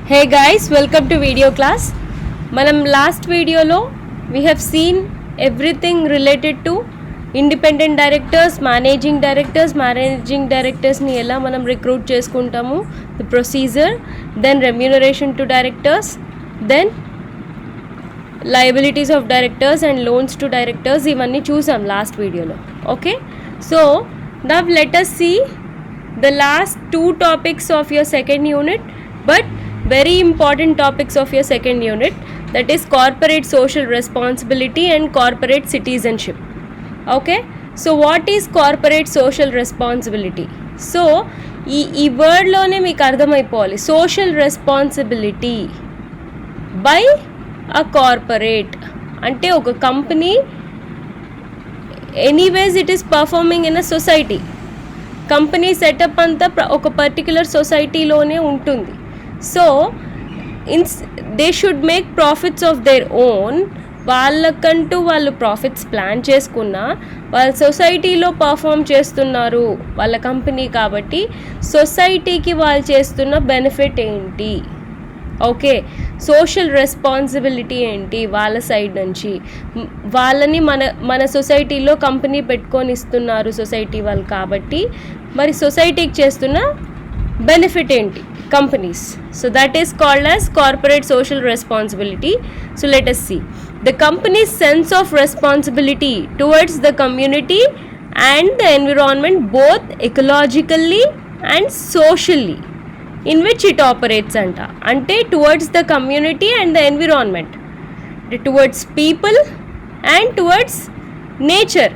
Hey guys, welcome to video class. మనం last వీడియోలో we have seen everything related to independent directors, managing డైరెక్టర్స్ని ఎలా మనం recruit చేసుకుంటాము, the procedure, then remuneration to directors, then liabilities of directors and loans to directors. ఇవన్నీ చూసాం last వీడియోలో. Okay, so now let us see the last two topics of your second unit, but very important topics of your second unit, that is corporate social responsibility and corporate citizenship. Okay, so what is corporate social responsibility? So ఈ వర్డ్లోనే మీకు అర్థమైపోవాలి. Social responsibility by a corporate అంటే ఒక company anyways it is performing in a society. Company setup అంతా ఒక particular సొసైటీలోనే ఉంటుంది. So they should make profits of their own. వాళ్ళకంటూ వాళ్ళు ప్రాఫిట్స్ ప్లాన్ చేసుకున్నా వాళ్ళ సొసైటీలో పర్ఫామ్ చేస్తున్నారు వాళ్ళ కంపెనీ కాబట్టి సొసైటీకి వాళ్ళు చేస్తున్న బెనిఫిట్ ఏంటి, ఓకే, సోషల్ రెస్పాన్సిబిలిటీ ఏంటి వాళ్ళ సైడ్ నుంచి. వాళ్ళని మన సొసైటీలో కంపెనీ పెట్టుకొని ఇస్తున్నారు సొసైటీ వాళ్ళు కాబట్టి మరి సొసైటీకి చేస్తున్న బెనిఫిట్ ఏంటి companies. So that is called as corporate social responsibility. So let us see the company's sense of responsibility towards the community and the environment, both ecologically and socially, in which it operates ante towards the community and the environment, towards people and towards nature,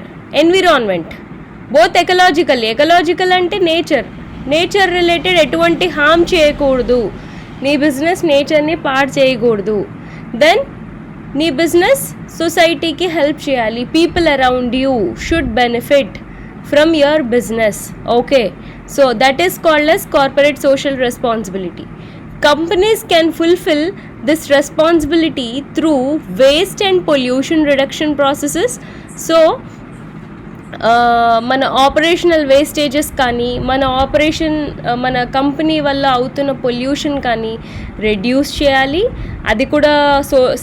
environment, both ecological ante nature related ఎటువంటి హామ్ చేయకూడదు, నీ business నేచర్ని పాడు చేయకూడదు. Then నీ business సొసైటీకి help చేయాలి. People around you should benefit from your business. Okay, so that is called as corporate social responsibility. Companies can fulfill this responsibility through waste and pollution reduction processes. So మన operational wastages కానీ మన company వల్ల అవుతున్న pollution కానీ reduce చేయాలి. అది కూడా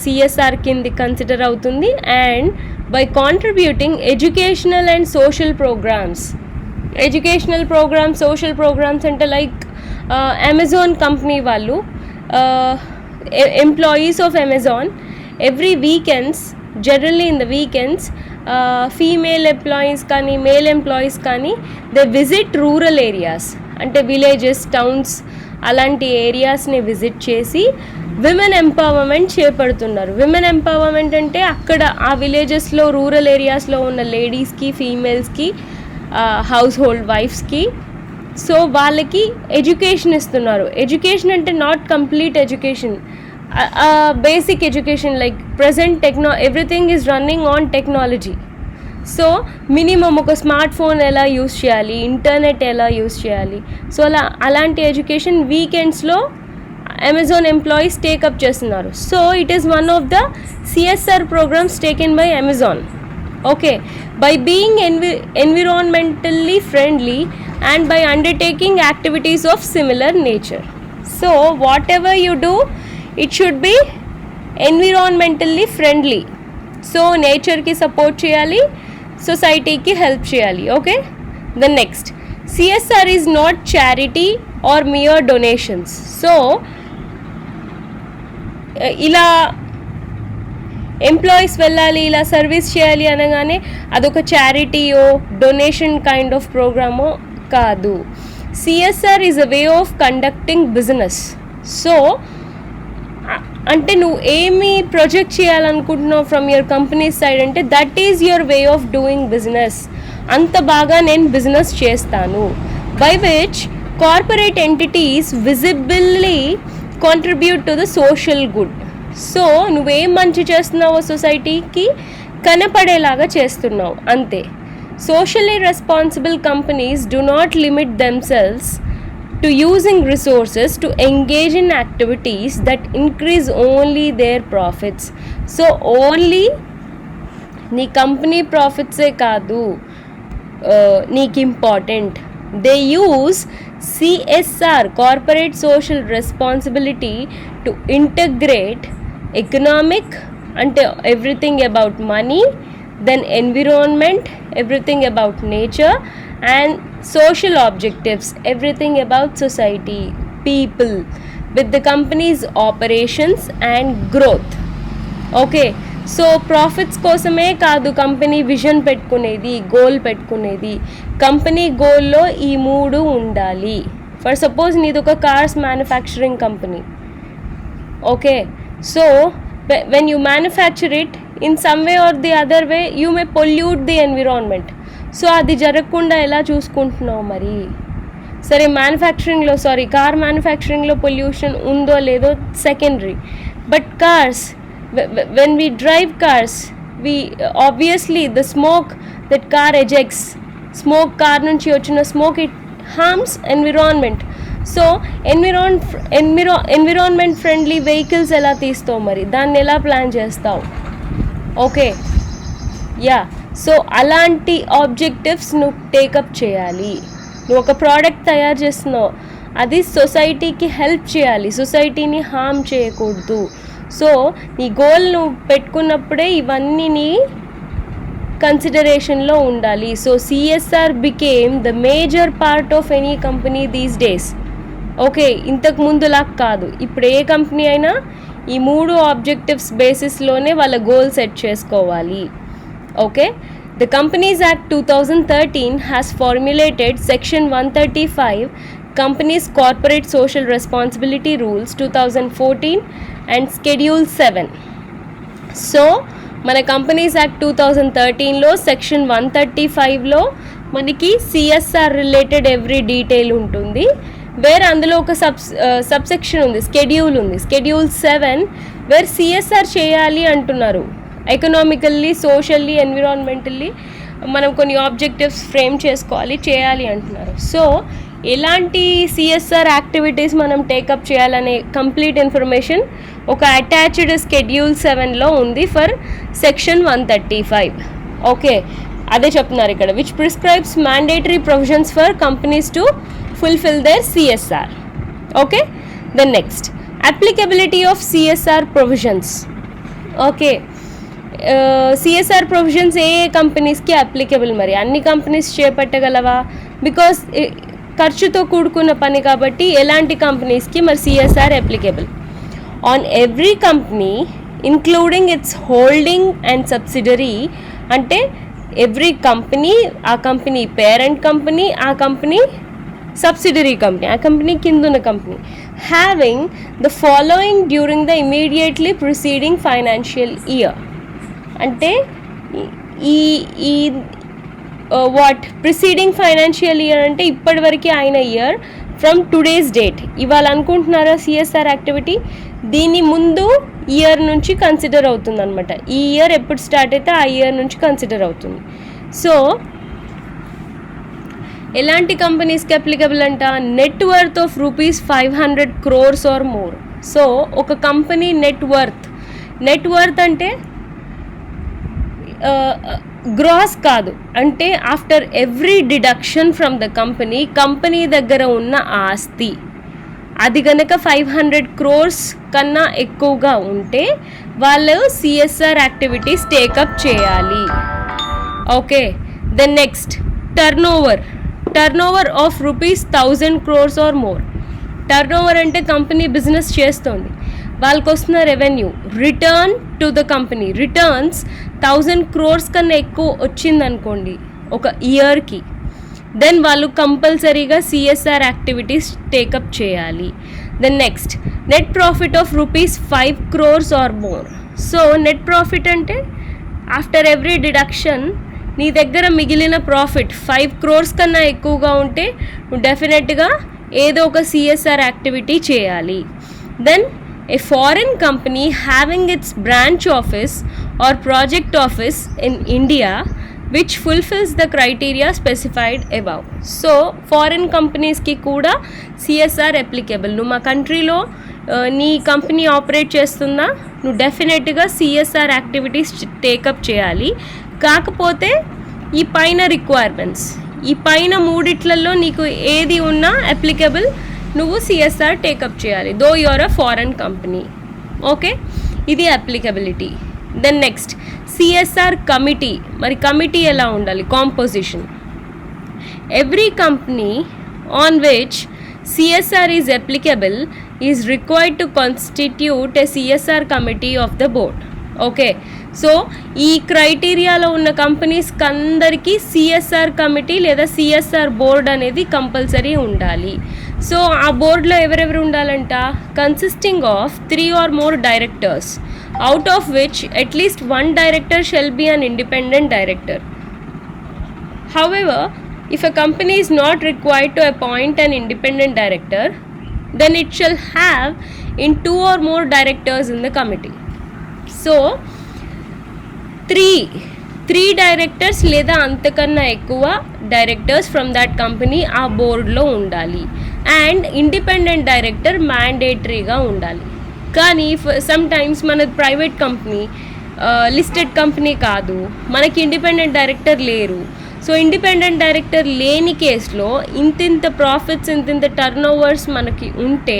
CSR కింద కన్సిడర్ అవుతుంది. And by contributing educational and social programmes, social programmes అంటే లైక్ అమెజాన్ కంపెనీ వాళ్ళు, employees of Amazon every weekends, generally in the weekends, female employees కానీ మేల్ ఎంప్లాయీస్ కానీ దే విజిట్ రూరల్ ఏరియాస్ అంటే villages, towns అలాంటి ఏరియాస్ని visit చేసి women empowerment చేపడుతున్నారు. Women empowerment అంటే అక్కడ ఆ విలేజెస్లో రూరల్ ఏరియాస్లో ఉన్న లేడీస్కి, ఫీమేల్స్కి, హౌస్ హోల్డ్ వైఫ్స్కి సో వాళ్ళకి ఎడ్యుకేషన్ ఇస్తున్నారు. ఎడ్యుకేషన్ అంటే not complete education, basic education, like present everything is running on technology. So minimum ఒక స్మార్ట్ ఫోన్ ఎలా యూస్ చేయాలి, ఇంటర్నెట్ ఎలా యూస్ చేయాలి, సో అలాంటి ఎడ్యుకేషన్ వీకెండ్స్లో అమెజాన్ ఎంప్లాయీస్ టేకప్ చేస్తున్నారు. So it is one of the CSR programmes taken by Amazon. Okay, by being environmentally friendly and by undertaking activities of similar nature. So whatever you do, it should be environmentally friendly. So నేచర్కి support చేయాలి, సొసైటీకి help చేయాలి. Okay, the next, CSR is not charity or mere donations. So ఇలా employees వెళ్ళాలి, ఇలా service చేయాలి అనగానే అదొక చారిటీయో డొనేషన్ కైండ్ ఆఫ్ ప్రోగ్రామో కాదు. CSR is a way of conducting business. So అంటే నువ్వు ఏమి ప్రొజెక్ట్ చేయాలనుకుంటున్నావు ఫ్రమ్ యువర్ కంపెనీ సైడ్ అంటే that is your way of doing business. అంత బాగా నేను బిజినెస్ చేస్తాను. By which corporate entities visibly contribute to the social good. So నువ్వేం మంచి చేస్తున్నావో సొసైటీకి కనపడేలాగా చేస్తున్నావు అంతే. Socially responsible companies do not limit themselves to using resources to engage in activities that increase only their profits. So only నీ company ప్రాఫిట్సే కాదు నీకు important. They use CSR, corporate social responsibility, to integrate economic, అంటే everything about money, then environment, everything about nature, and social objectives, everything about society, people, with the company's operations and growth. Okay, so profits కోసమే కాదు company vision పెట్టుకునేది, goal పెట్టుకునేది. Company గోల్లో ఈ 3 ఉండాలి. For suppose నీది ఒక cars manufacturing company. Okay, so when you manufacture it, in some way or the other way you may pollute the environment. So అది జరగకుండా ఎలా చూసుకుంటున్నావు మరి? సరే, కార్ మ్యానుఫ్యాక్చరింగ్లో పొల్యూషన్ ఉందో లేదో secondary, but cars, when we drive cars, we obviously the smoke that car ejects, car nunchi ochina smoke, it harms environment. So environment friendly vehicles ela teestav mari, danni ela plan chestav? Okay, yeah, so alanti objectives nu take up cheyali. Nu oka product తయారు చేస్తున్నావు, అది సొసైటీకి help చేయాలి, సొసైటీని harm చేయకూడదు. So నీ goal నువ్వు పెట్టుకున్నప్పుడే ఇవన్నీ నీ కన్సిడరేషన్లో ఉండాలి. So CSR became the major part of any company these days. Okay, ఇంతకు ముందులా కాదు. ఇప్పుడు ఏ కంపెనీ అయినా ఈ 3 ఆబ్జెక్టివ్స్ బేసిస్లోనే వాళ్ళ గోల్ సెట్ చేసుకోవాలి. Okay, the companies act 2013 has formulated section 135 Companies Corporate Social Responsibility Rules 2014 and Schedule 7. So మన companies act 2013లో section 135లో మనకి సిఎస్ఆర్ రిలేటెడ్ ఎవ్రీ డీటెయిల్ ఉంటుంది. వేరే అందులో ఒక సబ్సెక్షన్ ఉంది, స్కెడ్యూల్ ఉంది, Schedule 7, వేర్ సిఎస్ఆర్ చేయాలి అంటున్నారు. ఎకనామికల్లీ, సోషల్లీ, ఎన్విరాన్మెంటల్లీ మనం కొన్ని ఆబ్జెక్టివ్స్ ఫ్రేమ్ చేసుకోవాలి, చేయాలి అంటున్నారు. సో ఎలాంటి సిఎస్ఆర్ యాక్టివిటీస్ మనం టేకప్ చేయాలనే కంప్లీట్ ఇన్ఫర్మేషన్ ఒక అటాచ్డ్ Schedule 7లో ఉంది ఫర్ సెక్షన్ 135. ఓకే, అదే చెప్తున్నారు ఇక్కడ, which prescribes mandatory provisions for companies to fulfil their CSR. Okay, then next, applicability of CSR provisions. Okay, CSR provisions ఏ కంపెనీస్కి అప్లికబుల్? మరి అన్ని కంపెనీస్ చేపట్టగలవా? బికాస్ ఖర్చుతో కూడుకున్న పని కాబట్టి ఎలాంటి కంపెనీస్కి మరి CSR applicable? On every company including it's holding and subsidiary, అంటే ఎవ్రీ కంపెనీ, ఆ కంపెనీ పేరెంట్ కంపెనీ, ఆ కంపెనీ సబ్సిడరీ కంపెనీ, ఆ కంపెనీ కిందున్న company, having the following during the immediately preceding financial year. అంటే ఈ వాట్ ప్రిసీడింగ్ ఫైనాన్షియల్ ఇయర్ అంటే ఇప్పటివరకు అయిన ఇయర్ ఫ్రమ్ టుడేస్ డేట్. ఇవాళ అనుకుంటున్నారా సిఎస్ఆర్ యాక్టివిటీ, దీని ముందు ఇయర్ నుంచి కన్సిడర్ అవుతుంది అనమాట. ఈ ఇయర్ ఎప్పుడు స్టార్ట్ అయితే ఆ ఇయర్ నుంచి కన్సిడర్ అవుతుంది. సో ఎలాంటి కంపెనీస్కి అప్లికబుల్ అంట? Net worth of ₹500 crores or more. So ఒక కంపెనీ నెట్ వర్త్ అంటే గ్రాస్ కాదు, అంటే after every deduction from the company దగ్గర ఉన్న ఆస్తి అది కనుక 500 crores కన్నా ఎక్కువగా ఉంటే వాళ్ళు సిఎస్ఆర్ యాక్టివిటీస్ టేకప్ చేయాలి. Okay, then next, turnover of ₹1000 crores or more. Turnover అంటే కంపెనీ బిజినెస్ చేస్తుంది, వాళ్ళకి వస్తున్న revenue, return to the company, returns 1000 crores కన్నా ఎక్కువ వచ్చిందనుకోండి ఒక ఇయర్కి, దెన్ వాళ్ళు కంపల్సరీగా సిఎస్ఆర్ యాక్టివిటీస్ టేకప్ చేయాలి. Then next, net profit of ₹5 crores or more. So net profit అంటే ఆఫ్టర్ ఎవ్రీ డిడక్షన్ నీ దగ్గర మిగిలిన ప్రాఫిట్ 5 crores కన్నా ఎక్కువగా ఉంటే నువ్వు డెఫినెట్గా ఏదో ఒక సిఎస్ఆర్ యాక్టివిటీ చేయాలి. Then a foreign company having its branch office or project office in India which fulfills the criteria specified above. So foreign companies ki kuda CSR applicable. Nu ma country lo నీ company operate చేస్తుందా, నువ్వు డెఫినెట్గా CSR activities take up చేయాలి. కాకపోతే ఈ పైన requirements, ఈ పైన మూడిట్లలో నీకు ఏది ఉన్నా అప్లికబుల్, నువ్వు సిఎస్ఆర్ టేకప్ చేయాలి, though you are a foreign company. Okay, ఇది applicability. Then next CSR committee. మరి కమిటీ ఎలా ఉండాలి? Composition. Every company on which CSR is applicable is required to constitute a CSR committee of the board. Okay, so ఈ క్రైటీరియాలో ఉన్న కంపెనీస్కి అందరికీ CSR committee లేదా CSR board అనేది కంపల్సరీ ఉండాలి. సో ఆ బోర్డులో ఎవరెవరు ఉండాలంట? Consisting of 3 or more directors, out of which at least 1 director shall be an independent director. However, if a company is not required to appoint an independent director, then it shall have in 2 or more directors in the committee. So 3 directors లేదా అంతకన్నా ఎక్కువ directors from that company ఆ బోర్డులో ఉండాలి. And independent director మ్యాండేటరీగా ఉండాలి. కానీ some times మన private company, listed company కాదు, మనకి ఇండిపెండెంట్ డైరెక్టర్ లేరు. సో ఇండిపెండెంట్ డైరెక్టర్ లేని కేసులో ఇంతింత ప్రాఫిట్స్, ఇంతింత టర్న్ ఓవర్స్ మనకి ఉంటే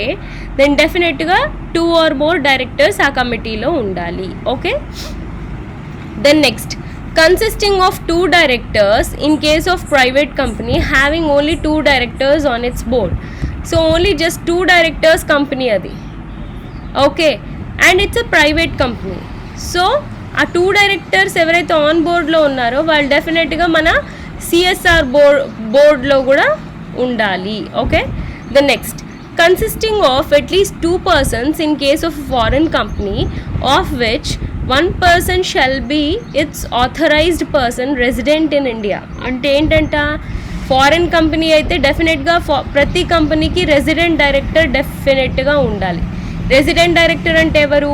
దెన్ డెఫినెట్గా 2 or more డైరెక్టర్స్ ఆ కమిటీలో ఉండాలి. Okay, then next consisting of 2 directors in case of private company having only 2 directors on its board. So only just 2 directors company adi. Okay, and it's a private company. So ఆ 2 directors ఎవరైతే on బోర్డ్లో ఉన్నారో వాళ్ళు డెఫినెట్గా మన CSR బోర్డ్లో కూడా ఉండాలి. Okay, the next consisting of at least 2 persons in case of foreign company of which 1 person shall be its authorised person resident in India. అంటే ఏంటంట, ఫారెన్ కంపెనీ అయితే డెఫినెట్గా ప్రతి కంపెనీకి రెసిడెంట్ డైరెక్టర్ డెఫినెట్గా ఉండాలి. రెసిడెంట్ డైరెక్టర్ అంటే ఎవరు?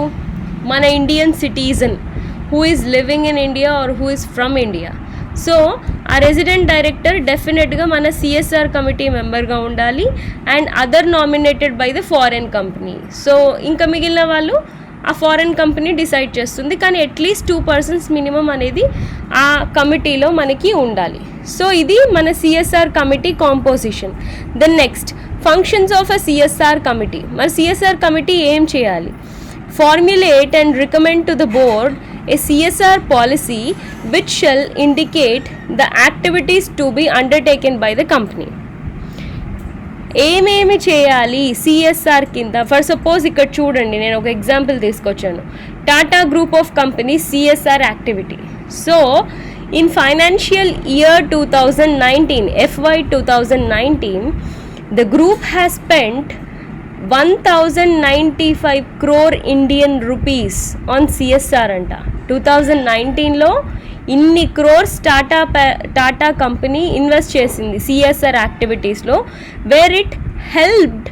మన Indian citizen who is living in India or who is from India. So ఆ రెసిడెంట్ డైరెక్టర్ డెఫినెట్గా మన సిఎస్ఆర్ కమిటీ మెంబర్గా ఉండాలి and other nominated by the foreign company. So ఇంకా మిగిలిన వాళ్ళు ఆ ఫారెన్ కంపెనీ డిసైడ్ చేస్తుంది, కానీ అట్లీస్ట్ 2 persons మినిమం అనేది ఆ కమిటీలో మనకి ఉండాలి. సో ఇది మన CSR committee composition. Then next functions of a CSR committee. మన సిఎస్ఆర్ కమిటీ ఏం చేయాలి? Formulate and recommend to the board a CSR policy which shall indicate the activities to be undertaken by the company. ఏమేమి చేయాలి CSR కింద? For suppose ఇక్కడ చూడండి, నేను ఒక ఎగ్జాంపుల్ తీసుకొచ్చాను. Tata group of company CSR activity. So in financial year 2019, FY 2019, the group has spent 1095 crore Indian rupees on CSR అంట. 2019లో ఇన్ని క్రోర్స్ టాటా కంపెనీ ఇన్వెస్ట్ చేసింది సిఎస్ఆర్ యాక్టివిటీస్లో, where it helped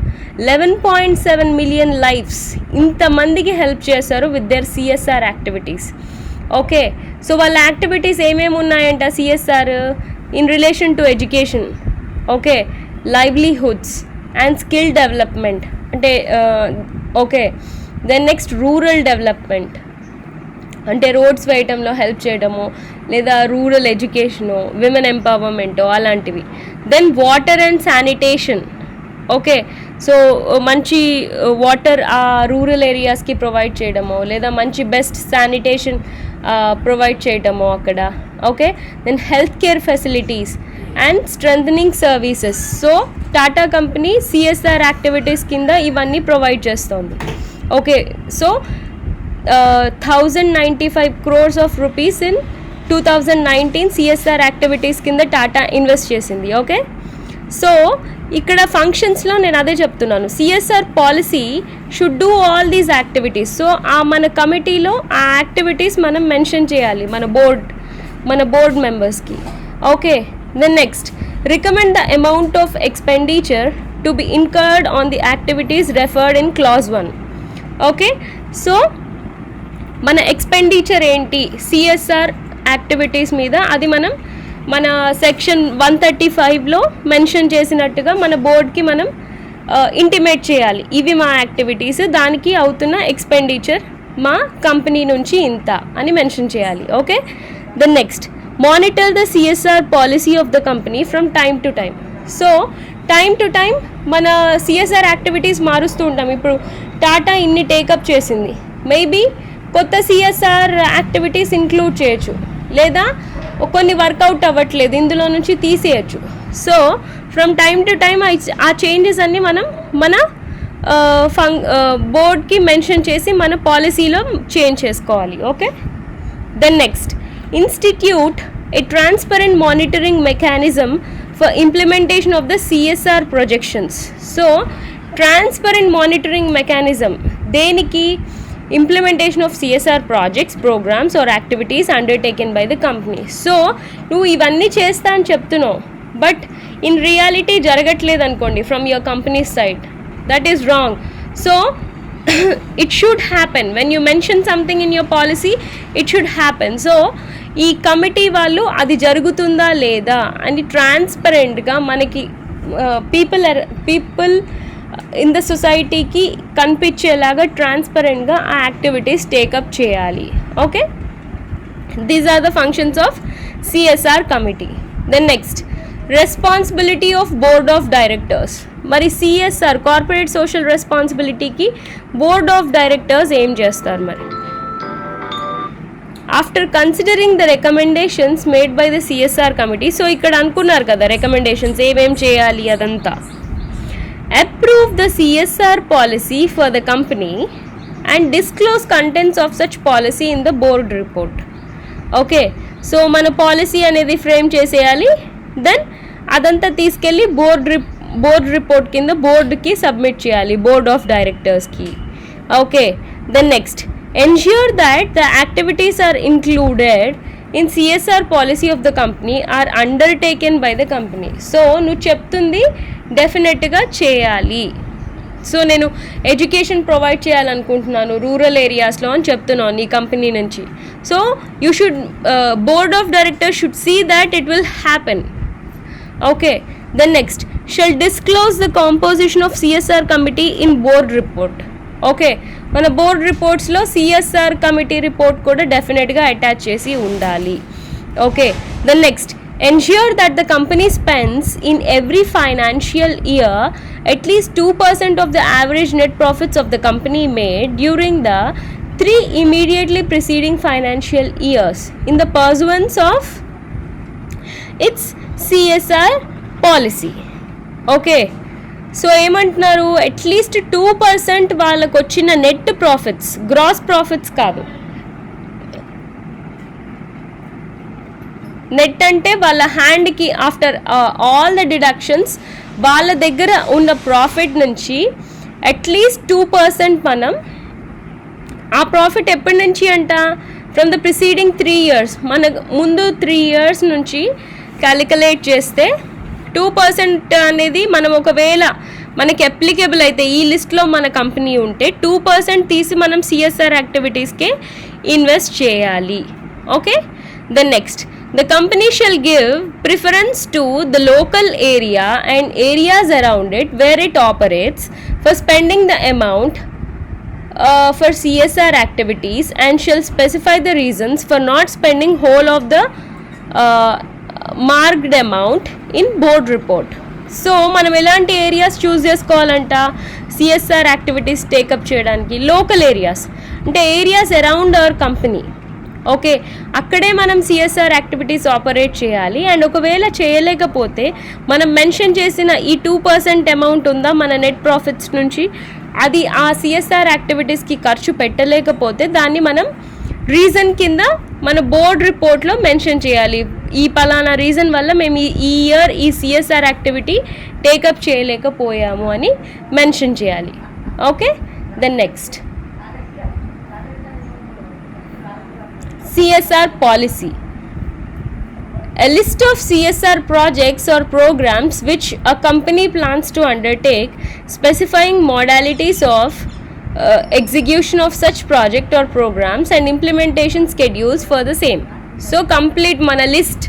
11.7 million lifes. ఇంతమందికి హెల్ప్ చేశారు with their CSR activities. Okay, so వాళ్ళ activities ఏమేమి ఉన్నాయంట CSR? In relation to education, okay, livelihoods and skill development, అంటే okay. Then next rural development, అంటే roads వేయటంలో హెల్ప్ చేయడము, లేదా రూరల్ ఎడ్యుకేషను, విమెన్ ఎంపవర్మెంటు, అలాంటివి. Then water and sanitation. Okay, so మంచి వాటర్ ఆ రూరల్ ఏరియాస్కి ప్రొవైడ్ చేయడము, లేదా మంచి బెస్ట్ శానిటేషన్ ప్రొవైడ్ చేయడము అక్కడ. Okay, then health care facilities and strengthening services. So Tata company CSR activities కింద ఇవన్నీ ప్రొవైడ్ చేస్తోంది. Okay, so 1095 crores of rupees in 2019 CSR activities కింద టాటా ఇన్వెస్ట్ చేసింది. ఓకే, సో ఇక్కడ ఫంక్షన్స్లో నేను అదే చెప్తున్నాను, CSR policy should do all these activities. So మన కమిటీలో ఆ యాక్టివిటీస్ మనం మెన్షన్ చేయాలి మన బోర్డ్ మెంబర్స్కి. Okay, then next recommend the amount of expenditure to be incurred on the activities referred in clause 1. Okay, so మన ఎక్స్పెండిచర్ ఏంటి CSR activities మీద, అది మన సెక్షన్ 135లో మెన్షన్ చేసినట్టుగా మన బోర్డ్కి మనం ఇంటిమేట్ చేయాలి. ఇవి మా యాక్టివిటీస్, దానికి అవుతున్న ఎక్స్పెండిచర్ మా కంపెనీ నుంచి ఇంత అని మెన్షన్ చేయాలి. Okay, then next monitor the CSR policy of the company from time to time. So time to time మన సిఎస్ఆర్ యాక్టివిటీస్ మారుస్తూ ఉంటాం. ఇప్పుడు టాటా ఇన్ని టేకప్ చేసింది, మేబీ కొత్త సిఎస్ఆర్ యాక్టివిటీస్ ఇంక్లూడ్ చేయొచ్చు, లేదా కొన్ని వర్కౌట్ అవ్వట్లేదు ఇందులో నుంచి తీసేయచ్చు. So from time to time ఆ చేంజెస్ అన్నీ మనం మన బోర్డ్కి మెన్షన్ చేసి మన పాలసీలో చేంజ్ చేసుకోవాలి. Okay, then next, institute a transparent monitoring mechanism for implementation of the CSR projections. So transparent monitoring mechanism దేనికి implementation of CSR projects, programs or activities undertaken by the company. So నువ్వు ఇవన్నీ చేస్తా అని చెప్తున్నావు, but in reality జరగట్లేదు అనుకోండి from your company side, that is wrong. So it should happen when you mention something in your policy, it should happen. So ఈ committee వాళ్ళు అది జరుగుతుందా లేదా అని ట్రాన్స్పరెంట్గా మనకి పీపుల్ ఇన్ ద సొసైటీకి కనిపించేలాగా ట్రాన్స్పరెంట్గా ఆ యాక్టివిటీస్ టేకప్ చేయాలి. Okay, these are the functions of CSR committee. Then next, responsibility of board of directors. మరి సిఎస్ఆర్ కార్పొరేట్ సోషల్ రెస్పాన్సిబిలిటీకి బోర్డ్ ఆఫ్ డైరెక్టర్స్ ఏం చేస్తారు? మరి after considering the recommendations made by the CSR committee, so ఇక్కడ అనుకున్నారు కదా recommendations ఏమేం చేయాలి అదంతా, approve the CSR policy for the company and disclose contents of such policy in the board report. Okay, so మన పాలసీ అనేది frame చేసేయాలి, then అదంతా తీసుకెళ్ళి బోర్డ్ రిపోర్ట్ కింద బోర్డుకి సబ్మిట్ చేయాలి, బోర్డ్ ఆఫ్ డైరెక్టర్స్కి. Okay, then next, ensure that the activities are included in CSR policy of the company are undertaken by the company. So నువ్వు చెప్తుంది డెఫినెట్గా చేయాలి. సో నేను ఎడ్యుకేషన్ ప్రొవైడ్ చేయాలనుకుంటున్నాను రూరల్ ఏరియాస్లో అని చెప్తున్నాను నీ కంపెనీ నుంచి. So you should board of directors should see that it will happen. Okay, then next, shall disclose the composition of CSR committee in board report. Okay, మన బోర్డ్ రిపోర్ట్స్లో సిఎస్ఆర్ కమిటీ రిపోర్ట్ కూడా డెఫినెట్గా అటాచ్ చేసి ఉండాలి. Okay, then next, ensure that the company spends in every financial year at least 2% of the average net profits of the company made during the 3 immediately preceding financial years in the pursuance of its CSR policy. Okay, so ఏమంటున్నారు, at least 2% వాళ్ళకు వచ్చిన net profits, gross profits కాదు, net అంటే వాళ్ళ హ్యాండ్కి after all the deductions వాళ్ళ దగ్గర ఉన్న ప్రాఫిట్ నుంచి అట్లీస్ట్ 2% మనం, ఆ ప్రాఫిట్ ఎప్పటి నుంచి అంట, ఫ్రమ్ ద ప్రిసీడింగ్ 3 years, మన ముందు 3 years నుంచి క్యాలిక్యులేట్ చేస్తే 2% అనేది మనం ఒకవేళ మనకి అప్లికేబుల్ అయితే ఈ లిస్ట్లో మన కంపెనీ ఉంటే 2% తీసి మనం సిఎస్ఆర్ యాక్టివిటీస్కే ఇన్వెస్ట్ చేయాలి. Okay, then next, the company shall give preference to the local area and areas around it where it operates for spending the amount for CSR activities and shall specify the reasons for not spending whole of the marked amount in board report. So మనం ఎలాంటి areas చూస్ చేసుకోవాలంట CSR activities take up చేయడానికి? Local areas అంటే areas around our company. Okay, అక్కడే మనం CSR activities operate చేయాలి. And ఒకవేళ చేయలేకపోతే మనం మెన్షన్ చేసిన ఈ 2% అమౌంట్ ఉందా మన నెట్ ప్రాఫిట్స్ నుంచి, అది ఆ సిఎస్ఆర్ యాక్టివిటీస్కి ఖర్చు పెట్టలేకపోతే దాన్ని మనం రీజన్ కింద మన బోర్డ్ రిపోర్ట్లో మెన్షన్ చేయాలి. ఈ పలానా రీజన్ వల్ల మేము ఈ ఇయర్ ఈ సిఎస్ఆర్ యాక్టివిటీ టేకప్ చేయలేకపోయాము అని మెన్షన్ చేయాలి. Okay, then next, CSR policy. A list of CSR projects or programs which a company plans to undertake, specifying modalities of execution of such project or programs and implementation schedules for the same. So complete మన list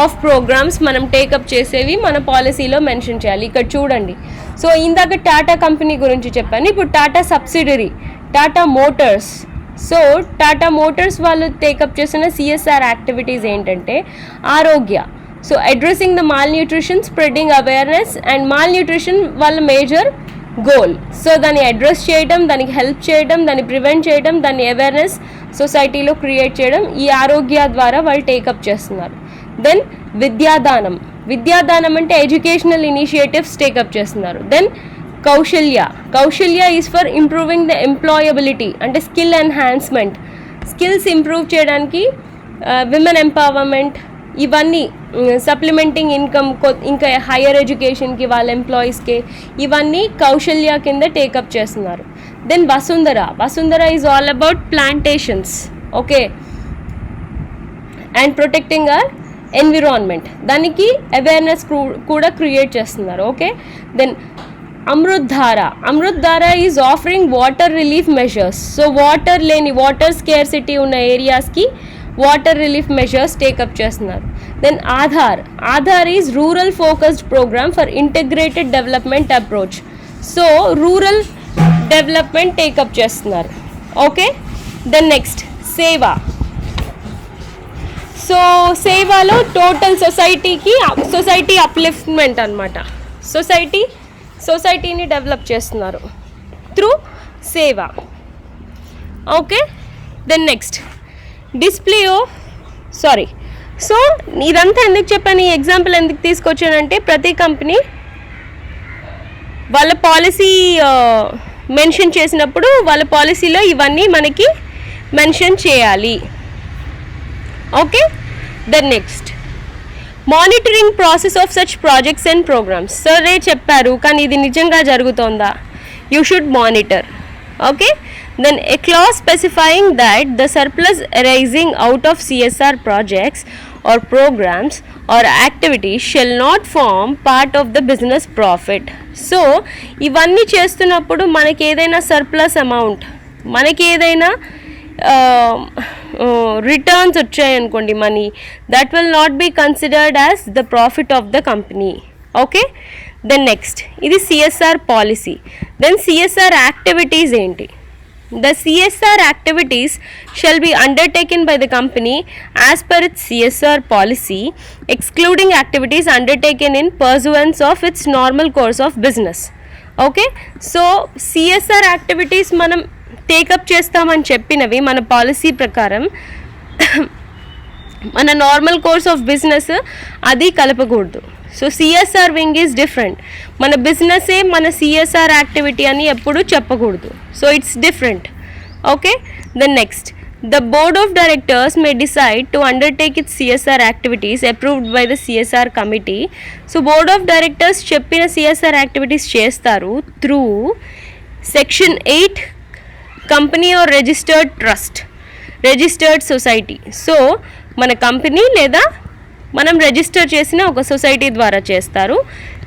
of programmes మనం take up చేసేవి మన పాలసీలో mention చేయాలి. ఇక్కడ చూడండి, so ఇందాక Tata company గురించి చెప్పాను, ఇప్పుడు Tata subsidiary Tata Motors so Tata Motors వాళ్ళు టేకప్ చేసిన సిఎస్ఆర్ యాక్టివిటీస్ ఏంటంటే ఆరోగ్య. So addressing the mall nutrition, spreading awareness and mall nutrition వాళ్ళ మేజర్ గోల్. సో దాన్ని అడ్రస్ చేయడం, దానికి హెల్ప్ చేయడం, దాన్ని ప్రివెంట్ చేయడం, దాన్ని అవేర్నెస్ సొసైటీలో క్రియేట్ చేయడం, ఈ ఆరోగ్య ద్వారా వాళ్ళు టేకప్ చేస్తున్నారు. దెన్ విద్యాదానం. విద్యాదానం అంటే ఎడ్యుకేషనల్ ఇనిషియేటివ్స్ టేకప్ చేస్తున్నారు. Then Kaushalya is for improving the employability, అంటే స్కిల్ ఎన్హాన్స్మెంట్, స్కిల్స్ ఇంప్రూవ్ చేయడానికి, విమెన్ ఎంపవర్మెంట్, ఇవన్నీ సప్లిమెంటింగ్ ఇన్కమ్, ఇంకా హైయర్ ఎడ్యుకేషన్కి వాళ్ళ ఎంప్లాయీస్కి, ఇవన్నీ కౌశల్య కింద టేకప్ చేస్తున్నారు. Then Vasundhara is all about plantations, okay, and protecting our environment, దానికి అవేర్నెస్ కూడా క్రియేట్ చేస్తున్నారు. Okay. Then Amrit Dhara is offering water relief measures. So water scarcity ఉన్న ఏరియాస్కి వాటర్ రిలీఫ్ మెజర్స్ టేకప్ చేస్తున్నారు. Then Aadhaar is rural focused programme for integrated development approach. So rural development take up చేస్తున్నారు. Okay. Then next so సేవాలో total society upliftment అనమాట. సొసైటీని develop చేస్తున్నారు through సేవ. Okay. Then next so ఇదంతా ఎందుకు చెప్పాను, ఈ ఎగ్జాంపుల్ ఎందుకు తీసుకొచ్చానంటే ప్రతి కంపెనీ వాళ్ళ పాలసీ మెన్షన్ చేసినప్పుడు వాళ్ళ పాలసీలో ఇవన్నీ మనకి మెన్షన్ చేయాలి. Okay. Then next monitoring process of such projects and programmes. సరే చెప్పారు, కానీ ఇది నిజంగా జరుగుతోందా? You should monitor. Okay. Then a clause specifying that the surplus arising out of CSR projects or programs or activities shall not form part of the business profit. So ఇవన్నీ చేస్తున్నప్పుడు మనకి ఏదైనా సర్ప్లస్ అమౌంట్, మనకి ఏదైనా returns వచ్చాయనుకోండి money, that will not be considered as the profit of the company. Okay. Then next ఇది CSR policy. Then CSR activities ఏంటి? The CSR activities shall be undertaken by the company as per its CSR policy, excluding activities undertaken in pursuance of its normal course of business. Okay, so CSR activities మనం take up చేస్తామని చెప్పినవి మన policy ప్రకారం మన normal course of business అది కలపకూడదు. So CSR wing is different. మన బిజినెసే మన సిఎస్ఆర్ యాక్టివిటీ అని ఎప్పుడూ చెప్పకూడదు. So it's different. Okay. Then next the board of directors may decide to undertake its CSR activities approved by the CSR committee. So board of directors చెప్పిన CSR activities చేస్తారు through section 8 company or registered society. So మన company లేదా మనం register చేసిన ఒక society ద్వారా చేస్తారు,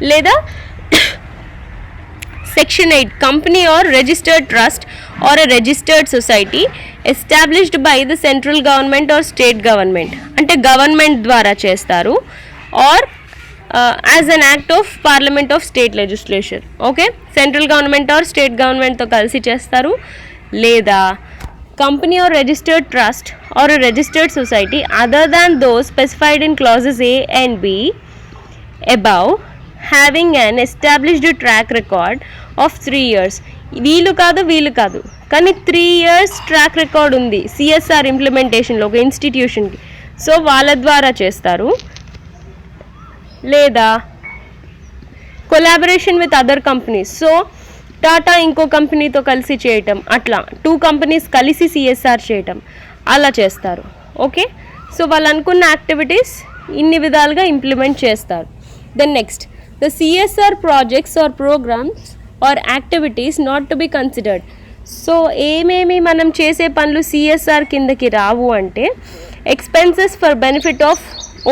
లేదా section 8 company or registered trust or a registered society established by the central government or state government, అంటే గవర్నమెంట్ ద్వారా చేస్తారు, or as an act of parliament of state legislation. Okay. Central government or state గవర్నమెంట్తో కలిసి చేస్తారు, లేదా company or registered trust or a registered society other than those specified in clauses A and B above having an established track record of 3 years. వీళ్ళు కాదు కానీ 3 years track record ఉంది CSR ఇంప్లిమెంటేషన్లో ఒక ఇన్స్టిట్యూషన్కి. So వాళ్ళ ద్వారా చేస్తారు, లేదా collaboration with other companies. So Tata ఇంకో కంపెనీతో కలిసి చేయటం, అట్లా 2 కంపెనీస్ కలిసి సిఎస్ఆర్ చేయటం, అలా చేస్తారు. ఓకే. సో వాళ్ళు అనుకున్న యాక్టివిటీస్ ఇన్ని విధాలుగా ఇంప్లిమెంట్ చేస్తారు. Then next the CSR projects or programmes or activities not to be considered. So ఏమేమి మనం చేసే పనులు సిఎస్ఆర్ కిందకి రావు అంటే expenses for benefit of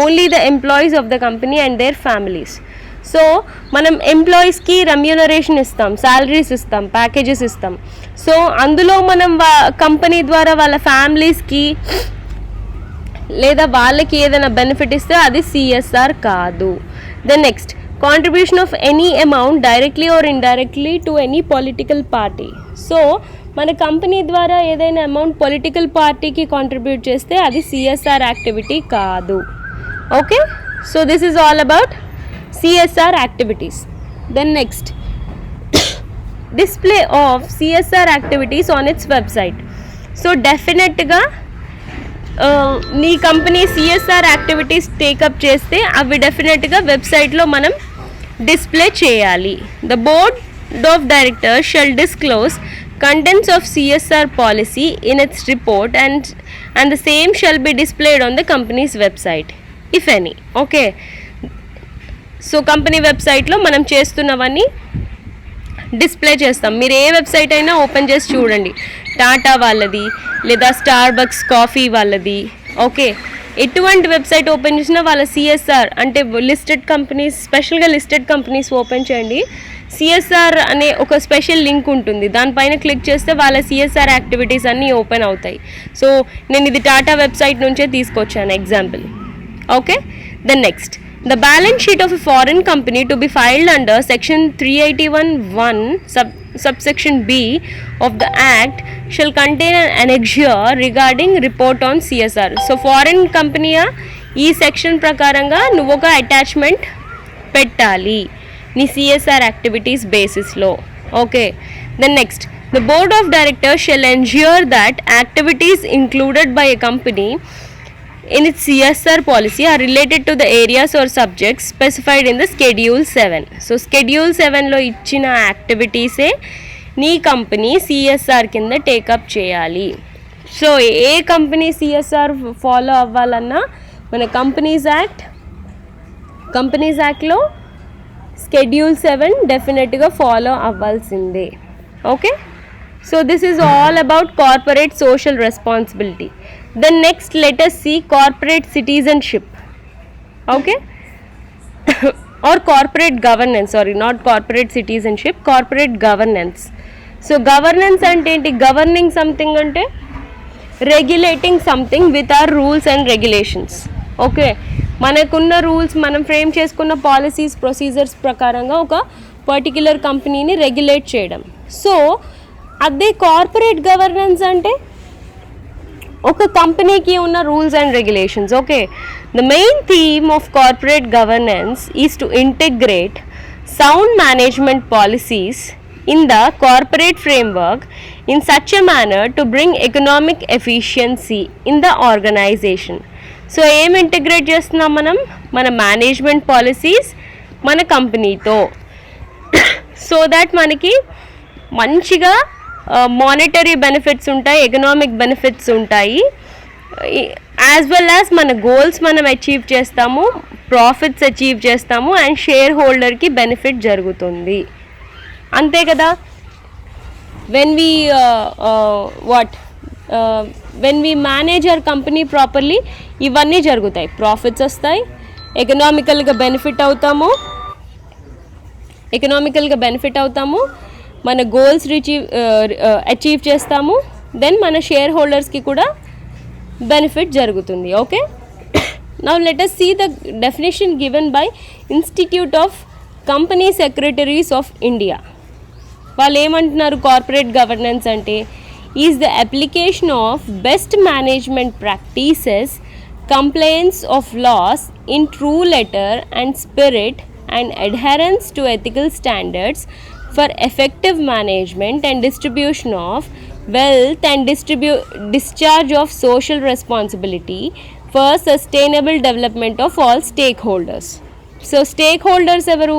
only the employees of the company and their families. So మనం ఎంప్లాయీస్కి రెమ్యూనరేషన్ ఇస్తాం, శాలరీస్ ఇస్తాం, ప్యాకేజెస్ ఇస్తాం. సో అందులో మనం కంపెనీ ద్వారా వాళ్ళ ఫ్యామిలీస్కి లేదా వాళ్ళకి ఏదైనా బెనిఫిట్ ఇస్తే అది సిఎస్ఆర్ కాదు. Then next contribution of any amount directly or indirectly to any political party. So మన కంపెనీ ద్వారా ఏదైనా అమౌంట్ పొలిటికల్ పార్టీకి కాంట్రిబ్యూట్ చేస్తే అది సిఎస్ఆర్ యాక్టివిటీ కాదు. Okay, so this is all about CSR activities. Then next, display of CSR activities on its website. So డెఫినెట్గా నీ company CSR activities take up చేస్తే అవి డెఫినెట్గా వెబ్సైట్లో మనం డిస్ప్లే చేయాలి. The board of directors shall disclose contents of CSR policy in its report and the same shall be displayed on the company's website if any. Okay, so company వెబ్సైట్లో మనం చేస్తున్నవన్నీ display చేస్తాం. మీరు ఏ వెబ్సైట్ అయినా open చేసి చూడండి, టాటా వాళ్ళది లేదా Starbucks coffee వాళ్ళది, ఓకే, ఎటువంటి వెబ్సైట్ ఓపెన్ చేసినా వాళ్ళ సిఎస్ఆర్ అంటే లిస్టెడ్ కంపెనీస్, స్పెషల్గా లిస్టెడ్ కంపెనీస్ ఓపెన్ చేయండి. సిఎస్ఆర్ అనే ఒక స్పెషల్ లింక్ ఉంటుంది, దానిపైన క్లిక్ చేస్తే వాళ్ళ సిఎస్ఆర్ యాక్టివిటీస్ అన్నీ ఓపెన్ అవుతాయి. సో నేను ఇది టాటా వెబ్సైట్ నుంచే తీసుకొచ్చాను example. Okay, then next, the balance sheet of a foreign company to be filed under section 381(1) subsection B of the act shall contain an annexure regarding report on CSR. so foreign company ఈ section ప్రకారంగా నువ్వు ఒక attachment పెట్టాలి నీ CSR activities బేసిస్లో. Okay, then next, the board of directors shall ensure that activities included by a company in its CSR policy are related to the areas or subjects specified in the Schedule 7. So Schedule 7లో ఇచ్చిన యాక్టివిటీసే నీ company CSR కింద take up చేయాలి. So ఏ company CSR follow అవ్వాలన్నా మన companies యాక్ట్లో Schedule 7 డెఫినెట్గా follow అవ్వాల్సిందే. Okay, so this is all about corporate social responsibility. Then next, let us see corporate citizenship. Okay, or corporate governance, sorry, not corporate citizenship, corporate governance. So governance ante enti, governing something ante regulating something with our rules and regulations. Okay, manakunna rules manam frame cheskunna policies procedures prakaranga oka particular company ni regulate cheyadam. So ade corporate governance ante ఒక కంపెనీకి ఉన్న rules and regulations. Okay, the main theme of corporate governance is to integrate sound management policies in the corporate framework in such a manner to bring economic efficiency in the organisation. So ఏం integrate చేస్తున్నాం మనం? మన management policies మన కంపెనీతో, so that మనకి మంచిగా monetary benefits ఉంటాయి, economic benefits ఉంటాయి, యాజ్ వెల్ యాజ్ మన గోల్స్ మనం అచీవ్ చేస్తాము, ప్రాఫిట్స్ అచీవ్ చేస్తాము, అండ్ షేర్ హోల్డర్కి బెనిఫిట్ జరుగుతుంది. అంతే కదా. When we manage our company properly ఇవన్నీ జరుగుతాయి, ప్రాఫిట్స్ వస్తాయి, ఎకనామికల్గా బెనిఫిట్ అవుతాము, మన గోల్స్ అచీవ్ చేస్తాము, దెన్ మన షేర్ హోల్డర్స్కి కూడా బెనిఫిట్ జరుగుతుంది. Okay, now let us see the definition given by Institute of Company Secretaries of India. వాళ్ళు ఏమంటున్నారు? కార్పొరేట్ గవర్నెన్స్ అంటే is the application of best management practices, compliance of laws in true letter and spirit and adherence to ethical standards for effective management and distribution of wealth and discharge of social responsibility for sustainable development of all stakeholders. So stakeholders evaru?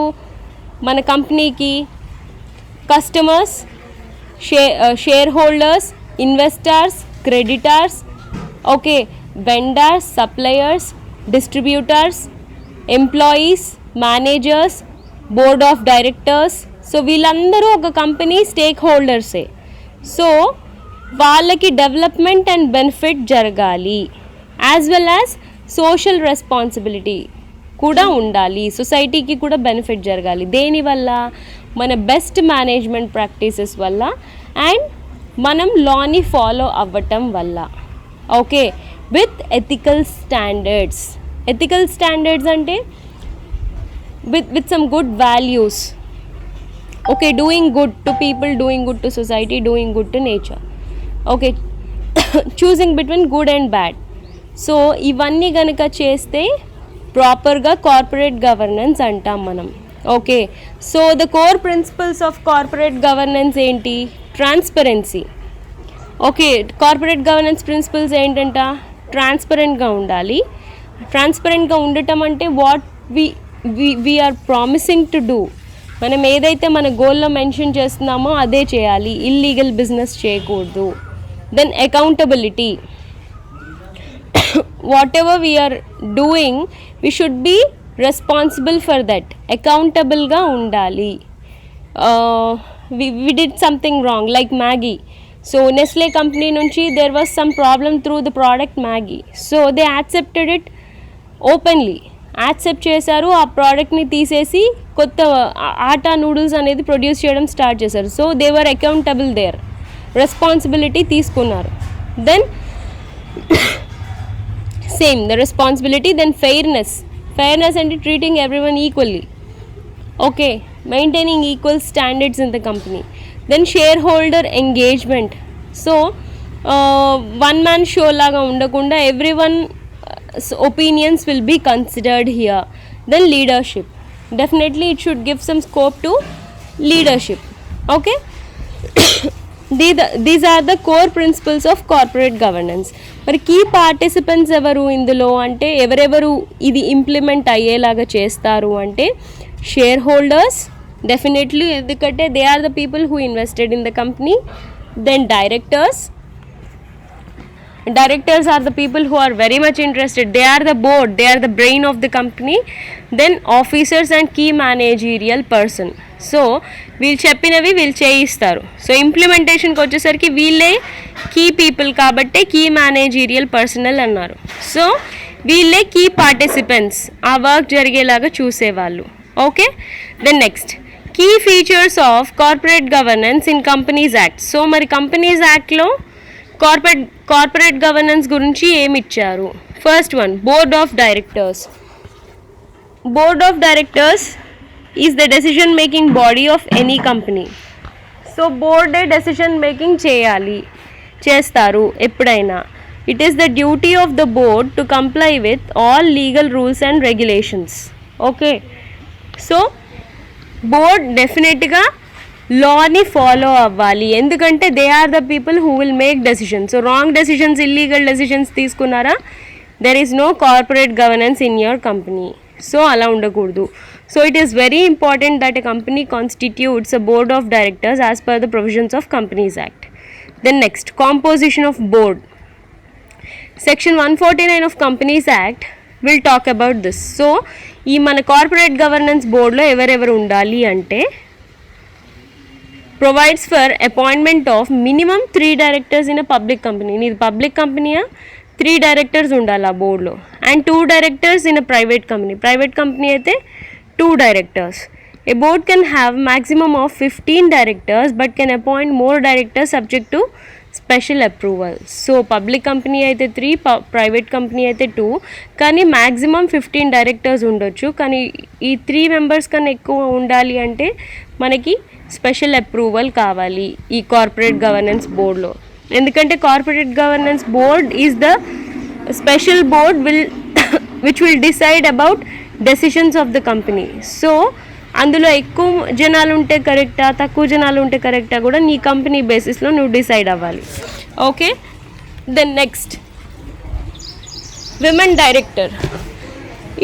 Mana company ki customers, shareholders, investors, creditors, okay, vendors, suppliers, distributors, employees, managers, board of directors. So వీళ్ళందరూ ఒక company stake హోల్డర్సే. So వాళ్ళకి development and benefit జరగాలి, as well as social responsibility కూడా ఉండాలి, సొసైటీకి కూడా benefit జరగాలి. దేనివల్ల? మన బెస్ట్ మేనేజ్మెంట్ ప్రాక్టీసెస్ వల్ల అండ్ మనం లాని ఫాలో అవ్వటం వల్ల. ఓకే, విత్ ఎథికల్ స్టాండర్డ్స్ అంటే with some good values. Okay, doing good to people, doing good to society, doing good to nature. Okay, choosing between good and bad. So ఇవన్నీ కనుక చేస్తే ప్రాపర్గా corporate governance అంటాం మనం. Okay, so the core principles of corporate governance ఏంటి? Transparency. Okay, corporate governance principles ఏంటంట? ట్రాన్స్పరెంట్గా ఉండాలి. ట్రాన్స్పరెంట్గా ఉండటం అంటే what we are promising to do, మనం ఏదైతే మన గోల్లో మెన్షన్ చేస్తున్నామో అదే చేయాలి, ఇల్లీగల్ బిజినెస్ చేయకూడదు. Then accountability, whatever we are doing we should be responsible for that, అకౌంటబుల్గా ఉండాలి. We did something wrong like Maggi. So Nestle company నుంచి there was some problem through the product Maggi. So they accepted it openly, accept చేశారు. ఆ ప్రోడక్ట్ని తీసేసి కొత్త atta noodles అనేది produce చేయడం స్టార్ట్ చేశారు. So they were accountable there, responsibility తీసుకున్నారు. Then same the responsibility. Then fairness. Fairness అంటే treating everyone equally. Okay, maintaining equal standards in the company. Then shareholder engagement. So one man show లాగా ఉండకుండా everyone opinions will be considered here. Then leadership, definitely it should give some scope to leadership. Okay, these are the core principles of corporate governance. మరి key participants ఎవరు ఇందులో అంటే ఎవరెవరు ఇది implement అయ్యేలాగా చేస్తారు అంటే షేర్ హోల్డర్స్ డెఫినెట్లీ, ఎందుకంటే they are the people who invested in the company. Then directors. Directors are the people who are very much interested. They are the board, they are the brain of the company. Then officers and key managerial person. So వీళ్ళు చెప్పినవి వీళ్ళు చేయిస్తారు. So ఇంప్లిమెంటేషన్కి వచ్చేసరికి వీళ్ళే key people కాబట్టి key managerial personnel అన్నారు. So వీళ్ళే కీ పార్టిసిపెంట్స్, ఆ వర్క్ జరిగేలాగా చూసేవాళ్ళు. Okay, then next key features of corporate governance in companies act. So మరి కంపెనీస్ యాక్ట్లో కార్పొరేట్ గవర్నెన్స్ గురించి ఏమి ఇచ్చారు? First one, board of directors. Board of directors is the decision making body of any company. So బోర్డే decision making చేస్తారు ఎప్పుడైనా. It is the duty of the board to comply with all legal rules and regulations. Okay, so board definitely లాని follow అవ్వాలి, ఎందుకంటే they are the people who will make decisions. So wrong decisions, illegal decisions తీసుకున్నారా, there is no corporate governance in your company. So అలా ఉండకూడదు. So it is very important that a company constitutes a board of directors as per the provisions of companies act. Then next, composition of board. Section 149 of companies act will talk about this. So ఈ మన corporate governance బోర్డులో ఎవరెవరు ఉండాలి అంటే provides for appointment of minimum 3 directors in a public company. నీది public కంపెనీయా, 3 directors ఉండాలి ఆ బోర్డులో. And 2 directors in a private company. Private company అయితే 2 directors. A board can have maximum of 15 directors but can appoint more directors subject to special approval. So public company అయితే 3, private company అయితే 2, కానీ maximum 15 directors ఉండొచ్చు. కానీ ఈ 3 members కన్నా ఎక్కువ ఉండాలి అంటే మనకి స్పెషల్ అప్రూవల్ కావాలి ఈ కార్పొరేట్ గవర్నెన్స్ బోర్డ్లో. ఎందుకంటే corporate governance board is the special board which will decide about decisions of the company. So అందులో ఎక్కువ జనాలు ఉంటే కరెక్టా, తక్కువ జనాలు ఉంటే కరెక్టా కూడా నీ కంపెనీ బేసిస్లో నువ్వు డిసైడ్ అవ్వాలి. Okay, then next, women director.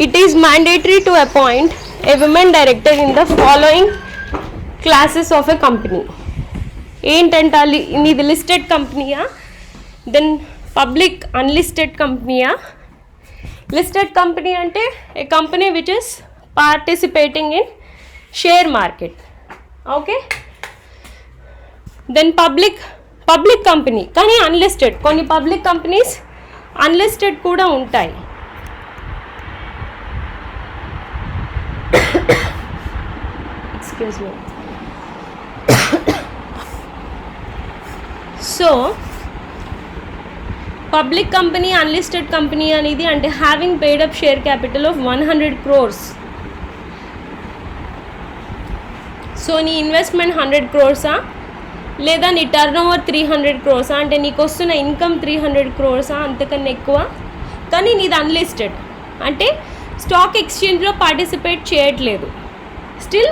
It is mandatory to appoint a women director in the following classes of a company. ఏంటంటే నీది లిస్టెడ్ కంపెనీయా, దెన్ పబ్లిక్ అన్లిస్టెడ్ కంపెనీయా. లిస్టెడ్ కంపెనీ అంటే a company which is participating in share market. Okay, then public company కానీ unlisted. కొన్ని public companies unlisted కూడా ఉంటాయి. Excuse me. So public company, unlisted company అనేది అంటే having paid up share capital of 100 crores. So నీ investment 100 crores లేదా నీ turn over 300 crores అంటే నీకు వస్తున్న ఇన్కమ్ 300 crores అంతకన్నా ఎక్కువ, కానీ నీది అన్లిస్టెడ్ అంటే స్టాక్ ఎక్స్చేంజ్లో పార్టిసిపేట్ చేయట్లేదు, still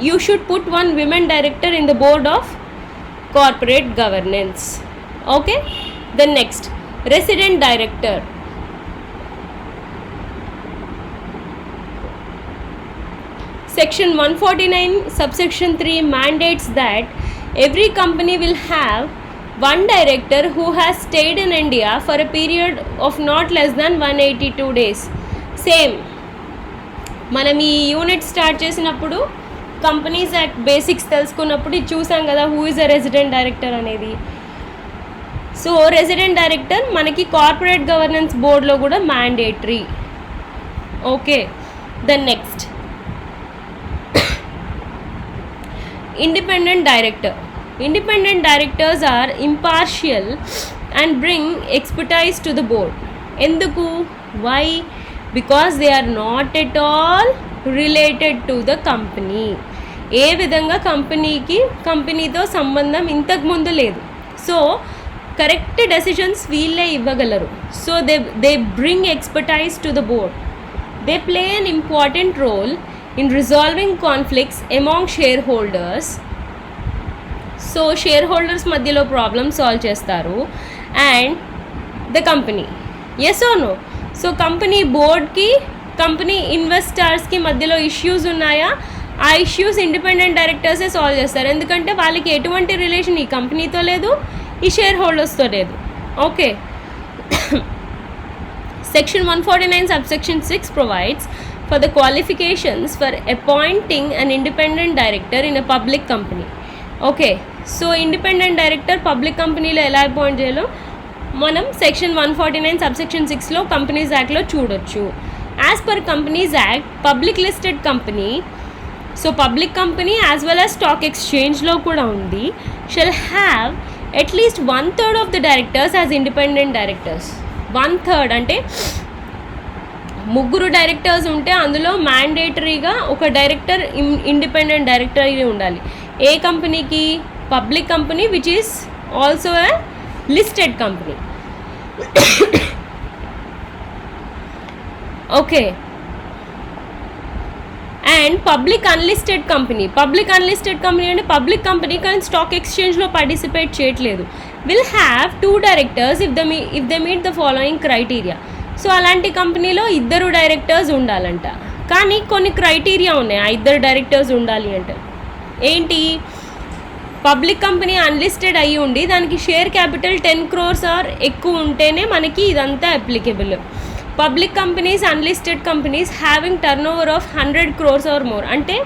you should put one women director in the board of corporate governance. Okay, then next, resident director. Section 149 subsection 3 mandates that every company will have one director who has stayed in India for a period of not less than 182 days. Same మనం ఈ unit start చేసినప్పుడు companies act basics తెలుసుకున్నప్పుడు ఇది చూసాం కదా, who is a resident director అనేది. So resident director మనకి corporate governance బోర్డ్లో కూడా mandatory. Okay, then next independent director. Independent directors are impartial and bring expertise to the board. Enduku? Why? Because they are not at all related to the company. ఏ విధంగా కంపెనీతో సంబంధం ఇంతకు ముందు లేదు. So correct decisions వీళ్ళే ఇవ్వగలరు. So they bring expertise to the board. They play an important role in resolving conflicts among shareholders. So shareholders మధ్యలో problem solve చేస్తారు and the company. Yes or no? So company బోర్డ్కి company ఇన్వెస్టర్స్కి మధ్యలో issues ఉన్నాయా? ఆ issues independent డైరెక్టర్సే solve చేస్తారు, ఎందుకంటే వాళ్ళకి ఎటువంటి రిలేషన్ ఈ కంపెనీతో లేదు, ఈ షేర్ హోల్డర్స్తో లేదు. Okay, section 149 subsection 6 provides for the qualifications for appointing an independent director in a public company. Okay, so independent director public కంపెనీలో ఎలా అపాయింట్ చేయాలో మనం సెక్షన్ 149 subsection 6లో కంపెనీస్ యాక్ట్లో చూడొచ్చు. As per companies act public listed company, so public company as well as stock ఎక్స్చేంజ్లో కూడా ఉంది, shall have at least 1/3 of the directors as independent directors. 1/3 అంటే ముగ్గురు డైరెక్టర్స్ ఉంటే అందులో మ్యాండేటరీగా ఒక డైరెక్టర్ ఇండిపెండెంట్ డైరెక్టర్ అయి ఉండాలి. ఏ కంపెనీకి? Public company which is also a listed company. Okay, and public unlisted company. Public unlisted company అంటే పబ్లిక్ కంపెనీ కానీ స్టాక్ ఎక్స్చేంజ్లో పార్టిసిపేట్ చేయట్లేదు. Will have 2 directors if they meet the following criteria. So అలాంటి కంపెనీలో 2 directors ఉండాలంట, కానీ కొన్ని criteria ఉన్నాయి ఆ 2 డైరెక్టర్స్ ఉండాలి అంటే. ఏంటి? పబ్లిక్ కంపెనీ అన్లిస్టెడ్ అయ్యి ఉండి దానికి షేర్ క్యాపిటల్ 10 crores ఆర్ ఎక్కువ ఉంటేనే మనకి ఇదంతా applicable. Public companies unlisted companies having turnover of 100 crores or more, అంటే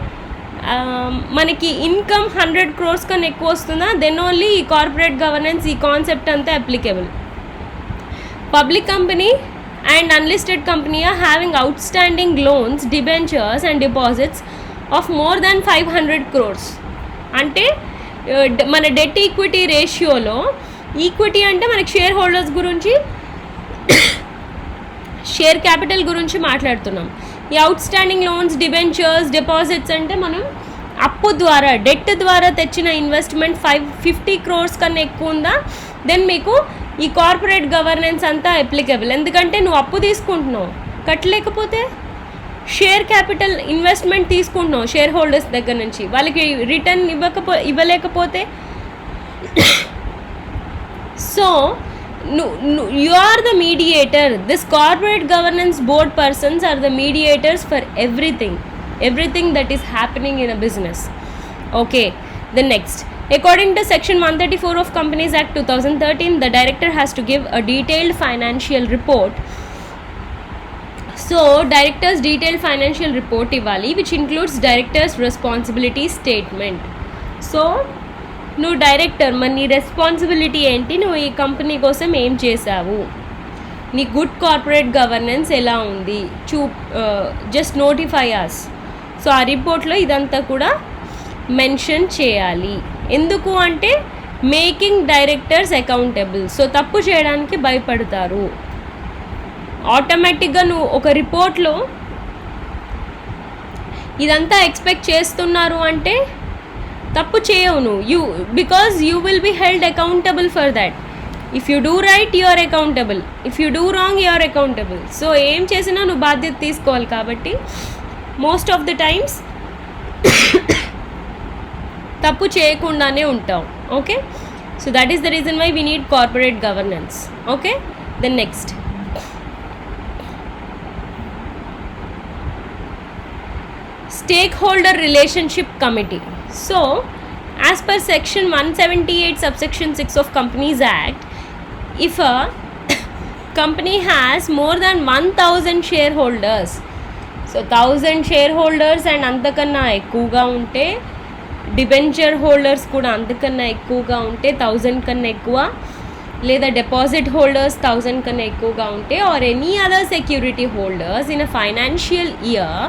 మనకి ఇన్కమ్ 100 crores కన్నా ఎక్కువ వస్తుందా, దెన్ ఓన్లీ ఈ కార్పొరేట్ గవర్నెన్స్ ఈ కాన్సెప్ట్ అంతా applicable. Public company and unlisted company are having outstanding loans, debentures and deposits of more than 500 crores. అంటే మన డెట్ ఈక్విటీ రేషియోలో ఈక్విటీ అంటే మనకి షేర్ హోల్డర్స్ గురించి షేర్ క్యాపిటల్ గురించి మాట్లాడుతున్నాం. ఈ అవుట్స్టాండింగ్ లోన్స్, డిబెంచర్స్, డిపాజిట్స్ అంటే మనం అప్పు ద్వారా డెట్ ద్వారా తెచ్చిన ఇన్వెస్ట్మెంట్ 50 crores కన్నా ఎక్కువ ఉందా, దెన్ మీకు ఈ కార్పొరేట్ గవర్నెన్స్ అంతా అప్లికేబుల్. ఎందుకంటే నువ్వు అప్పు తీసుకుంటున్నావు, కట్టలేకపోతే షేర్ క్యాపిటల్ ఇన్వెస్ట్మెంట్ తీసుకుంటున్నావు షేర్ హోల్డర్స్ దగ్గర నుంచి, వాళ్ళకి రిటర్న్ ఇవ్వలేకపోతే so you are the mediator. This corporate governance board persons are the mediators for everything that is happening in a business. Okay, the next, according to section 134 of Companies Act 2013, the director has to give a detailed financial report. So directors detailed financial report ఇవ్వాలి, which includes directors responsibility statement. So నువ్వు director, మరి నీ responsibility ఏంటి, నువ్వు ఈ company కోసం ఏం చేసావు, నీ గుడ్ కార్పొరేట్ గవర్నెన్స్ ఎలా ఉంది, జస్ట్ నోటిఫై అస్. సో ఆ రిపోర్ట్లో ఇదంతా కూడా మెన్షన్ చేయాలి. ఎందుకు అంటే మేకింగ్ డైరెక్టర్స్ అకౌంటబుల్. సో తప్పు చేయడానికి భయపడతారు. ఆటోమేటిక్గా నువ్వు ఒక రిపోర్ట్లో ఇదంతా ఎక్స్పెక్ట్ చేస్తున్నారు అంటే తప్పు చేయవు నువ్వు, because you will be held accountable for that. If you do right you are accountable, if you do wrong you are accountable. So ఏం చేసినా నువ్వు బాధ్యత తీసుకోవాలి. కాబట్టి మోస్ట్ ఆఫ్ ద టైమ్స్ తప్పు చేయకుండానే ఉంటావు. Okay, so that is the reason why we need corporate governance. Okay, then next stakeholder relationship committee. So as per section 178 subsection 6 of Companies Act, if a company has more than 1000 shareholders, so 1000 shareholders and అంతకన్నా ఎక్కువగా ఉంటే, debenture holders కూడా అంతకన్నా ఎక్కువగా ఉంటే, 1000 కన్నా ఎక్కువ, లేదా డిపాజిట్ హోల్డర్స్ 1000 కన్నా ఎక్కువగా ఉంటే, or any other security holders in a financial year,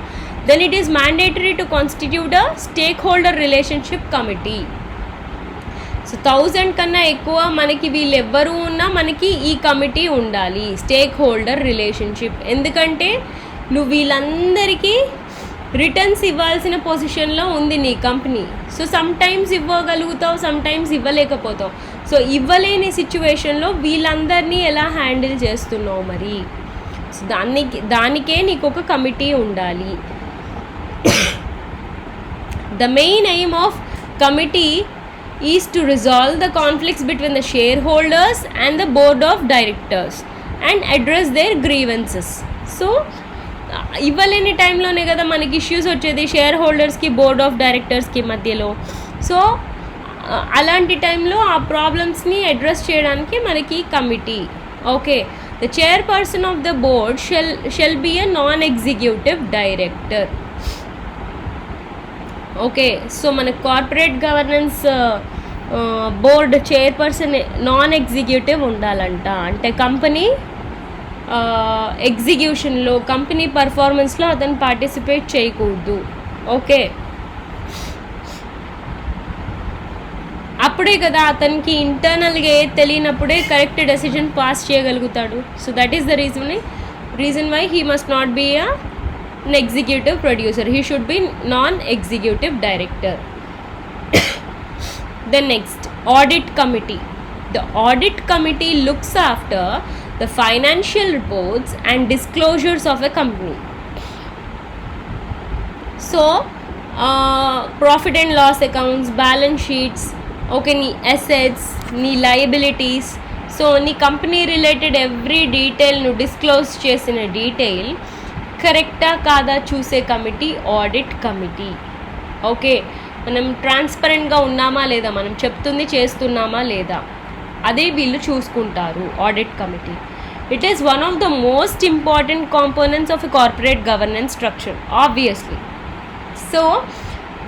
then it is mandatory to constitute a stakeholder relationship committee. So 1000 కన్నా ఎక్కువ మనకి వీళ్ళు ఎవ్వరూ ఉన్నా మనకి ఈ కమిటీ ఉండాలి, స్టేక్ హోల్డర్ రిలేషన్షిప్. ఎందుకంటే నువ్వు వీళ్ళందరికీ రిటర్న్స్ ఇవ్వాల్సిన పొజిషన్లో ఉంది నీ కంపెనీ. సో సమ్ టైమ్స్ ఇవ్వగలుగుతావు, సమ్ టైమ్స్ ఇవ్వలేకపోతావు. సో ఇవ్వలేని సిచ్యువేషన్లో వీళ్ళందరినీ ఎలా హ్యాండిల్ చేస్తున్నావు మరి? సో దానికే నీకు ఒక కమిటీ ఉండాలి. The main aim of committee is to resolve the conflicts between the shareholders and the board of directors and address their grievances. So ఇవ్వలేని టైంలోనే కదా మనకి ఇష్యూస్ వచ్చేది షేర్ హోల్డర్స్కి, బోర్డ్ ఆఫ్ డైరెక్టర్స్కి మధ్యలో. సో అలాంటి టైంలో ఆ ప్రాబ్లమ్స్ని అడ్రస్ చేయడానికి మనకి committee. Okay, the chairperson of the board shall be a non executive director. Okay, so మన corporate governance board chairperson non executive ఉండాలంట. అంటే కంపెనీ ఎగ్జిక్యూషన్లో, కంపెనీ పర్ఫార్మెన్స్లో అతను పార్టిసిపేట్ చేయకూడదు. ఓకే, అప్పుడే కదా అతనికి ఇంటర్నల్గా ఏది తెలియనప్పుడే కరెక్ట్ డెసిజన్ పాస్ చేయగలుగుతాడు. So that is the reason why he must not be an executive producer. He should be non-executive director. Then next, audit committee. The audit committee looks after the financial reports and disclosures of a company. So profit and loss accounts, balance sheets, okay, నీ assets, నీ liabilities, so నీ company related every detail నువ్వు disclose చేసిన detail కరెక్టా కాదా చూసే committee audit committee. Okay, మనం ట్రాన్స్పరెంట్గా ఉన్నామా లేదా, మనం చెప్తుంది చేస్తున్నామా లేదా, అదే వీళ్ళు చూసుకుంటారు audit committee. It is one of the most important components of a corporate governance structure obviously. So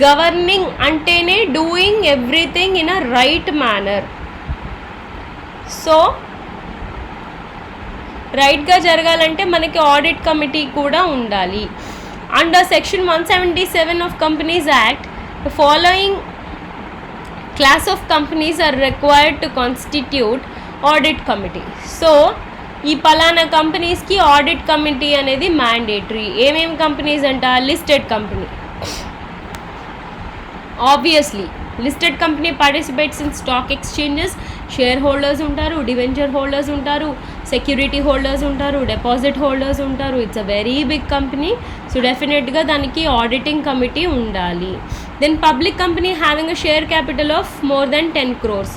governing అంటేనే doing everything in a right manner. So రైట్గా జరగాలంటే మనకి ఆడిట్ కమిటీ కూడా ఉండాలి. Under section 177 of companies act, the following class of companies are required to constitute audit committee. So ఈ పలానా కంపెనీస్కి audit committee అనేది మ్యాండేటరీ. ఏమేమి కంపెనీస్ అంట? Listed company, obviously listed company participates in stock exchanges. Shareholders ఉంటారు, debenture holders ఉంటారు, security holders ఉంటారు, deposit holders ఉంటారు. It's a very big company. So డెఫినెట్గా దానికి ఆడిటింగ్ కమిటీ ఉండాలి. Then public company having a share capital of more than 10 crores.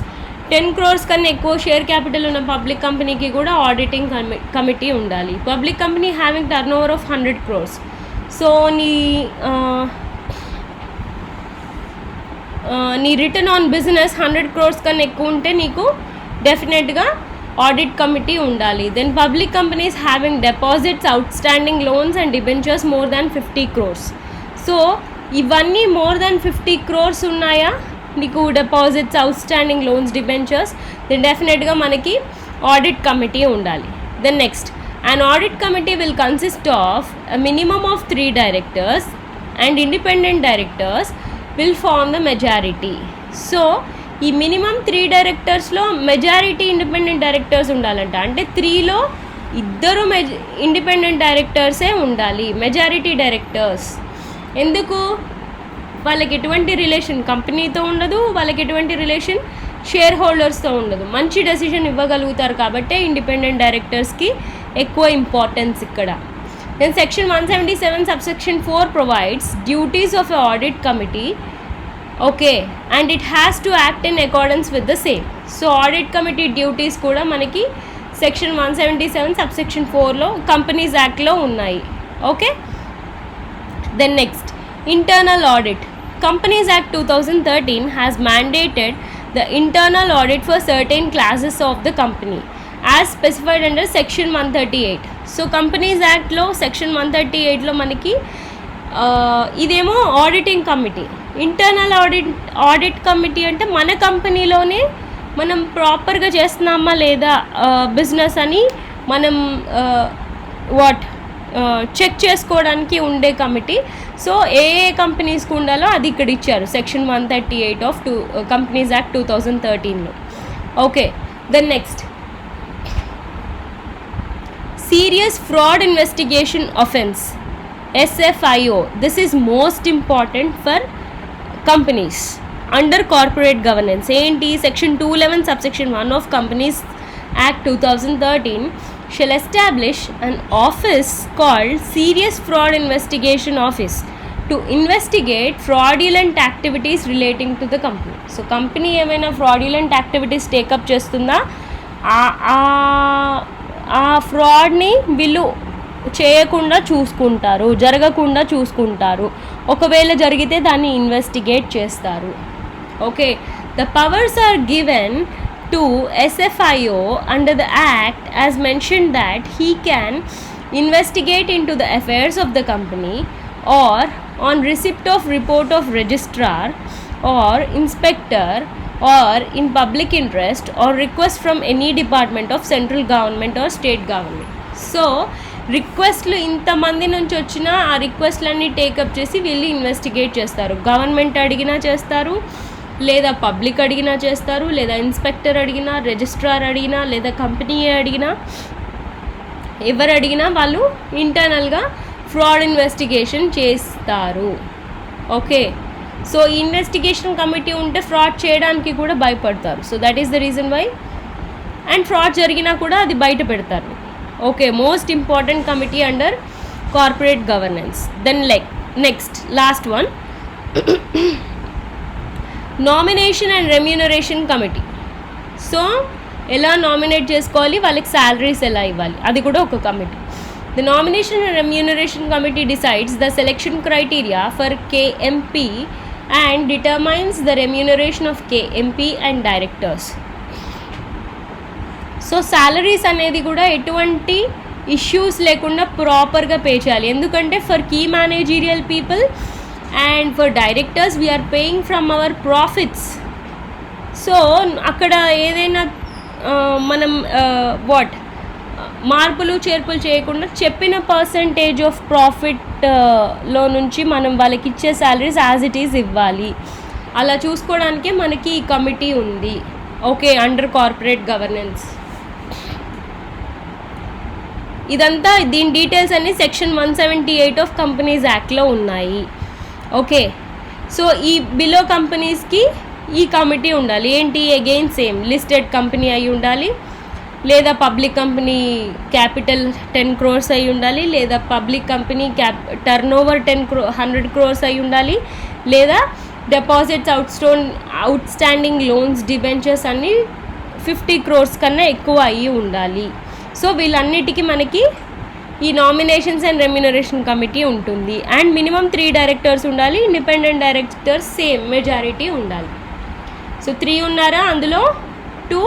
10 crores కన్నా ఎక్కువ share capital ఉన్న పబ్లిక్ కంపెనీకి కూడా ఆడిటింగ్ కమిటీ ఉండాలి. Public company having turnover of 100 crores. So నీ రిటర్న్ ఆన్ బిజినెస్ 100 crores కన్నా ఎక్కువ ఉంటే నీకు డెఫినెట్గా ఆడిట్ కమిటీ ఉండాలి. Then public companies having deposits, outstanding loans and debentures more than 50 crores. So ఇవన్నీ మోర్ దాన్ 50 crores ఉన్నాయా నీకు, deposits, outstanding loans, debentures, then డెఫినెట్గా మనకి ఆడిట్ కమిటీ ఉండాలి. Then next, an audit committee will consist of a minimum of 3 directors and independent directors will form the majority. So ఈ minimum 3 డైరెక్టర్స్లో majority independent directors ఉండాలంట. అంటే 3లో 2 independent డైరెక్టర్సే ఉండాలి, majority directors. ఎందుకు? వాళ్ళకి ఎటువంటి రిలేషన్ కంపెనీతో ఉండదు, వాళ్ళకి ఎటువంటి రిలేషన్ షేర్ హోల్డర్స్తో ఉండదు. మంచి డెసిషన్ ఇవ్వగలుగుతారు కాబట్టే ఇండిపెండెంట్ డైరెక్టర్స్కి ఎక్కువ ఇంపార్టెన్స్ ఇక్కడ. Then section 177 subsection 4 provides duties of a audit committee. Okay, and it has to act in accordance with the same. So audit committee duties కూడా మనకి సెక్షన్ 177 సబ్సెక్షన్ 4లో companies యాక్ట్లో ఉన్నాయి. Okay, then next internal audit. Companies Act 2013 has mandated the internal audit for certain classes of the company as specified under section 138. So Companies Act లో section 138లో మనకి ఇదేమో auditing committee. Internal audit committee అంటే మన కంపెనీలోనే మనం ప్రాపర్గా చేస్తున్నామా లేదా business అని మనం చెక్ చేసుకోవడానికి ఉండే కమిటీ. సో ఏ కంపెనీస్కి ఉండాలో అది ఇక్కడ ఇచ్చారు సెక్షన్ 138 ఆఫ్ కంపెనీస్ యాక్ట్ 2013లో. Okay, then next serious fraud investigation offence, SFIO. This is most important for companies under corporate governance. ఏంటి? Section 211 subsection 1 of companies act 2013 shall establish an office called Serious Fraud Investigation Office to investigate fraudulent activities relating to the company. So company ఏమైనా fraudulent activities take up చేస్తుందా, ఆ ఫ్రాడ్ని వీళ్ళు చేయకుండా చూసుకుంటారు, జరగకుండా చూసుకుంటారు. ఒకవేళ జరిగితే దాన్ని ఇన్వెస్టిగేట్ చేస్తారు. Okay, the powers are given to SFIO under the Act as mentioned that he can investigate into the affairs of the company or on receipt of report of registrar or inspector or in public interest or request from any department of central government or state government. So రిక్వెస్ట్లు ఇంతమంది నుంచి వచ్చినా ఆ రిక్వెస్ట్లన్నీ take up చేసి వీళ్ళు investigate చేస్తారు. Government అడిగినా చేస్తారు, లేదా పబ్లిక్ అడిగినా చేస్తారు, లేదా ఇన్స్పెక్టర్ అడిగినా, రిజిస్ట్రార్ అడిగినా, లేదా కంపెనీ అడిగినా, ఎవరు అడిగినా వాళ్ళు ఇంటర్నల్గా ఫ్రాడ్ ఇన్వెస్టిగేషన్ చేస్తారు. ఓకే, సో ఇన్వెస్టిగేషన్ కమిటీ ఉంటే ఫ్రాడ్ చేయడానికి కూడా భయపడతారు. So that is the reason why. And fraud జరిగినా కూడా అది బయట పెడతారు. Okay, most important committee under corporate governance. Then next last one, nomination and remuneration committee. So ఎలా నామినేట్ చేసుకోవాలి, వాళ్ళకి శాలరీస్ ఎలా ఇవ్వాలి, అది కూడా ఒక committee. The nomination and remuneration committee decides the selection criteria for KMP and determines the remuneration of KMP and directors. So salaries అనేది కూడా ఎటువంటి ఇష్యూస్ లేకుండా ప్రాపర్గా పే చేయాలి. ఎందుకంటే for key managerial people and for directors we are paying from our profits. So అక్కడ ఏదైనా మనం మార్పులు చేర్పులు చేయకుండా చెప్పిన పర్సంటేజ్ ఆఫ్ ప్రాఫిట్లో నుంచి మనం వాళ్ళకి ఇచ్చే శాలరీస్ యాజ్ ఇట్ ఈజ్ ఇవ్వాలి. అలా చూసుకోవడానికే మనకి ఈ కమిటీ ఉంది. Okay, under corporate governance. ఇదంతా దీని డీటెయిల్స్ అన్నీ సెక్షన్ 178 ఆఫ్ కంపెనీస్ యాక్ట్లో ఉన్నాయి. ఓకే, సో ఈ బిలో కంపెనీస్కి ఈ కమిటీ ఉండాలి. ఏంటి? అగైన్ సేమ్ లిస్టెడ్ కంపెనీ అయి ఉండాలి, లేదా పబ్లిక్ కంపెనీ క్యాపిటల్ 10 crores అయి ఉండాలి, లేదా public company turn over 100 crores అయి ఉండాలి, లేదా deposits outstanding loans debentures అన్నీ 50 crores కన్నా ఎక్కువ అయ్యి ఉండాలి. సో వీళ్ళన్నిటికీ మనకి ఈ నామినేషన్స్ అండ్ రెమ్యూనరేషన్ కమిటీ ఉంటుంది. అండ్ మినిమం 3 డైరెక్టర్స్ ఉండాలి, ఇండిపెండెంట్ డైరెక్టర్స్ సేమ్ మెజారిటీ ఉండాలి. సో 3 ఉన్నారా, అందులో 2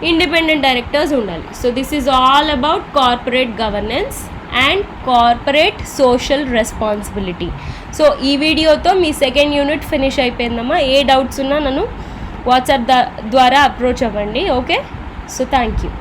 ఇండిపెండెంట్ డైరెక్టర్స్ ఉండాలి. So this is all about corporate governance and corporate social responsibility. So ఈ వీడియోతో మీ సెకండ్ యూనిట్ ఫినిష్ అయిపోయిందమ్మా. ఏ డౌట్స్ ఉన్నా నన్ను వాట్సాప్ ద్వారా అప్రోచ్ అవ్వండి. Okay, so thank you.